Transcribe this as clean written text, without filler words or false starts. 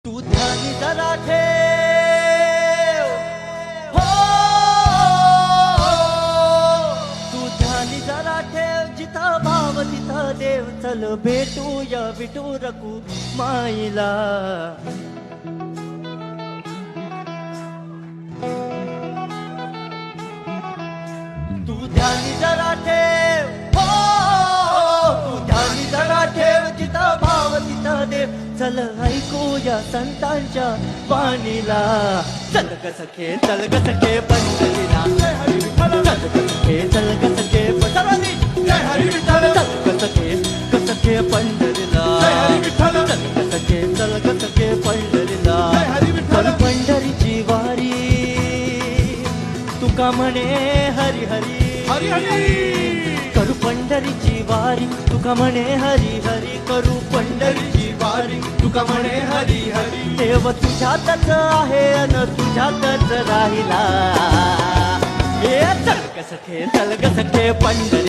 तू ध्यानी जरा ठेव, हो तू ध्यानी जरा ठेव, जिथं भाव तिथं देव. चल भेटूया विठू रकू माईला. तू ध्यानी जरा ठेव, हो तू ध्यानी जरा ठेव, जिथं भाव तिथं देव. चल ऐकूया संतांच्या वाणीला. चल ग सखे, चल ग सखे पंढरीला. चल ग सखे, चल ग सखे पंढरीला. चल ग सखे, ग सखे पंढरीला. चल ग सखे, चल ग सखे पंढरीला. कर पंढरीची वारी, तुका म्हणे हरी हरी हरी हरी. करू पंढरीची वारी, तुका म्हणे हरी हरी. करू पंढरीची वारी, तुका म्हणे हरी हरी. देव तुझ्यातच आहे अन तुझ्यातच राहिला. ए चल ग सखे, चल ग सखे पंढरी.